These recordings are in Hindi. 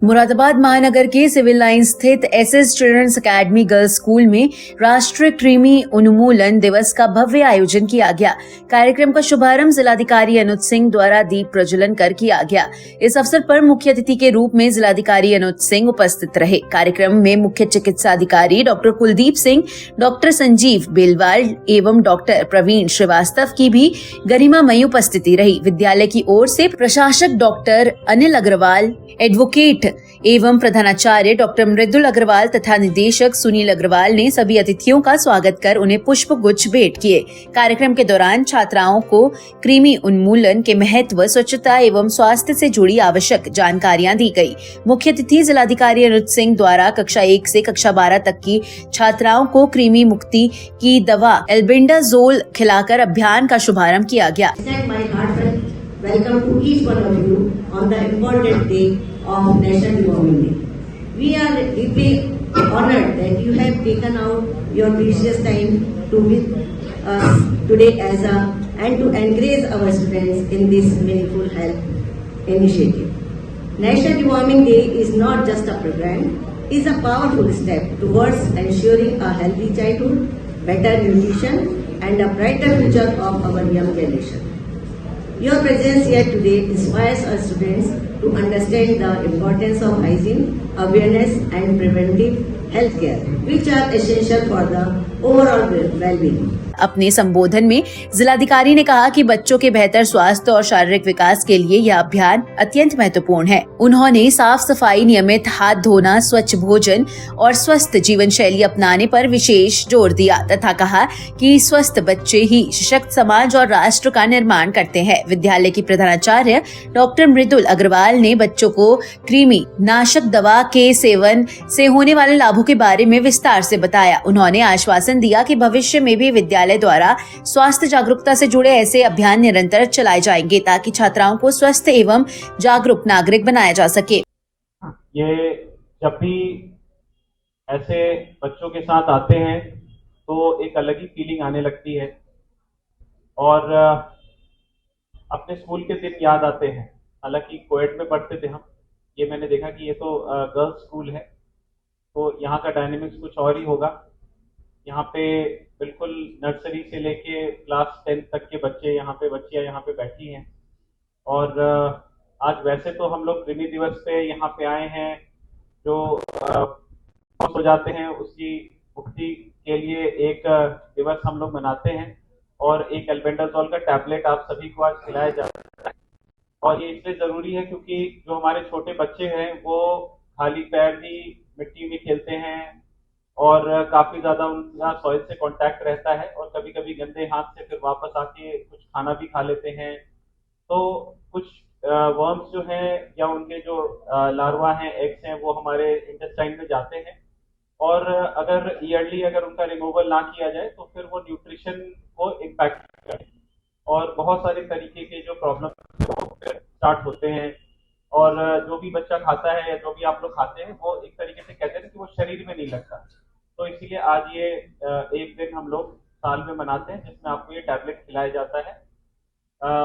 मुरादाबाद महानगर के सिविल लाइन स्थित SS children's academy girls school में राष्ट्रीय कृमि उन्मूलन दिवस का भव्य आयोजन किया गया। कार्यक्रम का शुभारंभ जिलाधिकारी अनुज सिंह द्वारा दीप प्रज्वलन कर किया गया। इस अवसर पर मुख्य अतिथि के रूप में जिलाधिकारी अनुज सिंह उपस्थित रहे। कार्यक्रम में मुख्य चिकित्सा अधिकारी डॉक्टर कुलदीप सिंह, डॉक्टर संजीव बेलवाल एवं डॉक्टर प्रवीण श्रीवास्तव की भी गरिमामयी उपस्थिति रही। विद्यालय की ओर से प्रशासक डॉक्टर अनिल अग्रवाल, एडवोकेट एवं प्रधानाचार्य डॉक्टर मृदुल अग्रवाल तथा निदेशक सुनील अग्रवाल ने सभी अतिथियों का स्वागत कर उन्हें पुष्प गुच्छ भेंट किए। कार्यक्रम के दौरान छात्राओं को कृमि उन्मूलन के महत्व, स्वच्छता एवं स्वास्थ्य से जुड़ी आवश्यक जानकारियां दी गई। मुख्य अतिथि जिलाधिकारी अनुज सिंह द्वारा कक्षा 1 से कक्षा 12 तक की छात्राओं को कृमि मुक्ति की दवा एल्बेंडाजोल खिलाकर अभियान का शुभारंभ किया गया। Welcome to each one of you on the important day of National Deworming Day. We are deeply honored that you have taken out your precious time to be with us today and to encourage our students in this meaningful health initiative. National Deworming Day is not just a program; it is a powerful step towards ensuring a healthy childhood, better nutrition, and a brighter future of our young generation. Your presence here today inspires our students to understand the importance of hygiene, awareness and preventive health care, which are essential for the overall well-being. अपने संबोधन में जिलाधिकारी ने कहा कि बच्चों के बेहतर स्वास्थ्य और शारीरिक विकास के लिए यह अभियान अत्यंत महत्वपूर्ण है। उन्होंने साफ सफाई, नियमित हाथ धोना, स्वच्छ भोजन और स्वस्थ जीवन शैली अपनाने पर विशेष जोर दिया तथा कहा कि स्वस्थ बच्चे ही सशक्त समाज और राष्ट्र का निर्माण करते हैं। विद्यालय की प्रधानाचार्य डॉक्टर मृदुल अग्रवाल ने बच्चों को कृमि नाशक दवा के सेवन से होने वाले लाभों के बारे में विस्तार से बताया। उन्होंने आश्वासन दिया कि भविष्य में भी विद्यालय द्वारा स्वास्थ्य जागरूकता से जुड़े ऐसे अभियान निरंतर चलाए जाएंगे ताकि छात्राओं को स्वस्थ एवं जागरूक नागरिक बनाया जा सके। ये जब भी ऐसे बच्चों के साथ आते हैं तो एक अलग ही फीलिंग आने लगती है और अपने स्कूल के दिन याद आते हैं। हालांकि कोएड में पढ़ते थे हम, ये मैंने देखा कि ये तो गर्ल्स स्कूल है तो यहाँ का डायनेमिक्स कुछ और ही होगा। यहाँ पे बिल्कुल नर्सरी से लेके क्लास 10 तक के बच्चे बच्चियाँ यहाँ पे बैठी हैं और आज वैसे तो हम लोग कृमि दिवस पे यहाँ पे आए हैं जो हो जाते हैं उसकी मुक्ति के लिए एक दिवस हम लोग मनाते हैं और एक एल्बेंडाजोल का टैबलेट आप सभी को आज खिलाया जाता है। और ये इसलिए जरूरी है क्योंकि जो हमारे छोटे बच्चे हैं वो खाली पैर ही मिट्टी में खेलते हैं और काफी ज्यादा उनका सॉइल से कांटेक्ट रहता है और कभी कभी गंदे हाथ से फिर वापस आके कुछ खाना भी खा लेते हैं। तो कुछ वर्म्स जो हैं या उनके जो लार्वा हैं, एग्स हैं, वो हमारे इंटेस्टाइन में जाते हैं और अगर ईयरली अगर उनका रिमूवल ना किया जाए तो फिर वो न्यूट्रिशन को इम्पैक्ट करते हैं और बहुत सारे तरीके के जो प्रॉब्लम फिर स्टार्ट होते हैं। और जो भी बच्चा खाता है या जो भी आप लोग खाते हैं वो एक तरीके से कहते हैं कि वो शरीर में नहीं लगता। तो इसीलिए आज ये एक दिन हम लोग साल में मनाते हैं जिसमें आपको ये टैबलेट खिलाया जाता है।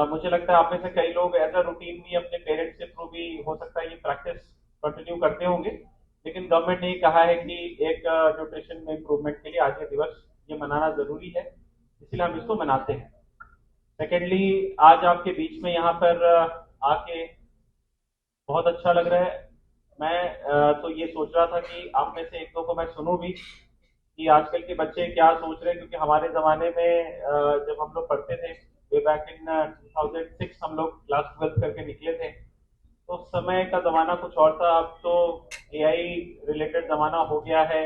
मुझे लगता है आप में से कई लोग एज अ रूटीन भी अपने पेरेंट्स के थ्रू भी हो सकता है ये प्रैक्टिस कंटिन्यू करते होंगे, लेकिन गवर्नमेंट ने कहा है कि एक न्यूट्रिशन में इम्प्रूवमेंट के लिए आज ये दिवस ये मनाना जरूरी है, इसलिए हम इसको मनाते हैं। सेकेंडली, आज आपके बीच में यहाँ पर आके बहुत अच्छा लग रहा है। मैं तो ये सोच रहा था कि आप में से एक दो को मैं सुनूं भी कि आजकल के बच्चे क्या सोच रहे हैं, क्योंकि हमारे ज़माने में जब हम लोग पढ़ते थे वे बैक इन 2006 हम लोग क्लास 12 करके निकले थे तो उस समय का ज़माना कुछ और था। अब तो AI रिलेटेड ज़माना हो गया है।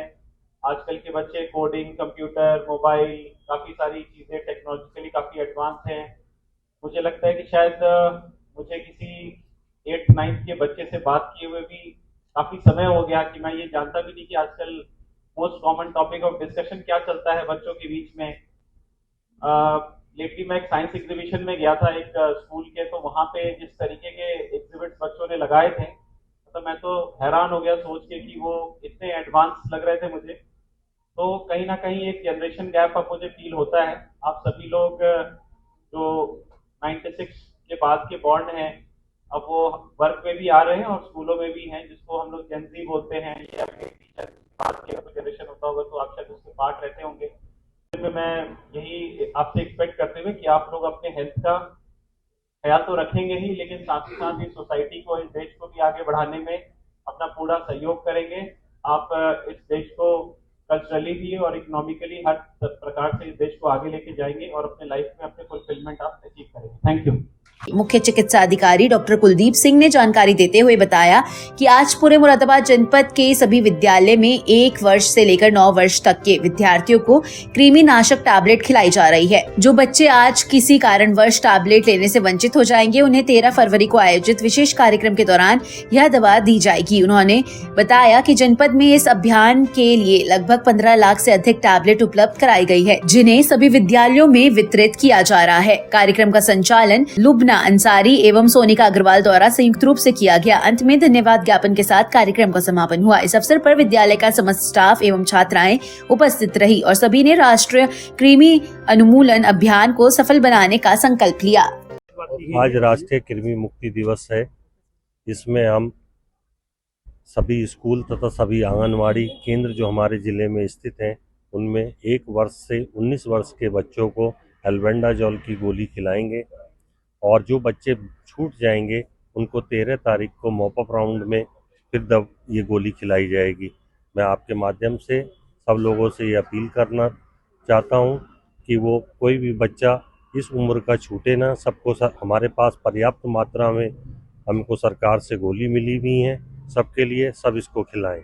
आजकल के बच्चे कोडिंग, कंप्यूटर, मोबाइल, काफ़ी सारी चीज़ें टेक्नोलॉजिकली काफ़ी एडवांस हैं। मुझे लगता है कि शायद मुझे किसी 8th-9th के बच्चे से बात किए हुए भी काफी समय हो गया कि मैं ये जानता भी नहीं कि आजकल most common topic of discussion क्या चलता है बच्चों के बीच में। लेटली मैं एक साइंस एग्जीबिशन में गया था एक स्कूल के, तो वहाँ पे जिस तरीके के एग्जिबिट्स बच्चों ने लगाए थे तो मैं तो हैरान हो गया सोच के कि वो इतने एडवांस लग रहे थे मुझे। तो कहीं ना कहीं एक जनरेशन गैप अब मुझे फील होता है। आप सभी लोग जो 96 के बाद के बॉर्न हैं अब वो वर्क में भी आ रहे हैं और स्कूलों में भी हैं, जिसको हम लोग जेनजी बोलते हैं, या फिर टीचर बाद के जनरेशन होता होगा तो आप शायद उसके पार्ट रहते होंगे। में मैं यही आपसे एक्सपेक्ट करते हुए कि आप लोग अपने हेल्थ का ख्याल तो रखेंगे ही, लेकिन साथ ही साथ इस सोसाइटी को, इस देश को भी आगे बढ़ाने में अपना पूरा सहयोग करेंगे। आप इस देश को कल्चरली भी और इकोनॉमिकली हर प्रकार से इस देश को आगे लेके जाएंगे और अपने लाइफ में अपने फुलफिलमेंट आप अचीव करेंगे। Thank you. मुख्य चिकित्सा अधिकारी डॉक्टर कुलदीप सिंह ने जानकारी देते हुए बताया कि आज पूरे मुरादाबाद जनपद के सभी विद्यालय में 1 वर्ष से लेकर 9 वर्ष तक के विद्यार्थियों को कृमि नाशक टैबलेट खिलाई जा रही है। जो बच्चे आज किसी कारणवश टैबलेट लेने से वंचित हो जाएंगे, उन्हें 13 फरवरी को आयोजित विशेष कार्यक्रम के दौरान यह दवा दी जाएगी। उन्होंने बताया कि जनपद में इस अभियान के लिए लगभग 15 लाख से अधिक टैबलेट उपलब्ध कराई गई है, जिन्हें सभी विद्यालयों में वितरित किया जा रहा है। कार्यक्रम का संचालन लुबना अंसारी एवं सोनिका अग्रवाल द्वारा संयुक्त रूप से किया गया। अंत में धन्यवाद ज्ञापन के साथ कार्यक्रम का समापन हुआ। इस अवसर पर विद्यालय का समस्त स्टाफ एवं छात्राएं उपस्थित रही और सभी ने राष्ट्रीय कृमि उन्मूलन अभियान को सफल बनाने का संकल्प लिया। आज राष्ट्रीय कृमि मुक्ति दिवस है। इसमें हम सभी स्कूल तथा सभी आंगनवाड़ी केंद्र जो हमारे जिले में स्थित हैं, उनमें 1 वर्ष से 19 वर्ष के बच्चों को एल्बेंडाजोल की गोली खिलाएंगे और जो बच्चे छूट जाएंगे उनको 13 तारीख को मॉपअप राउंड में फिर ये गोली खिलाई जाएगी। मैं आपके माध्यम से सब लोगों से ये अपील करना चाहता हूँ कि वो कोई भी बच्चा इस उम्र का छूटे ना। सबको हमारे पास पर्याप्त मात्रा में हमको सरकार से गोली मिली हुई है, सबके लिए सब इसको खिलाएं।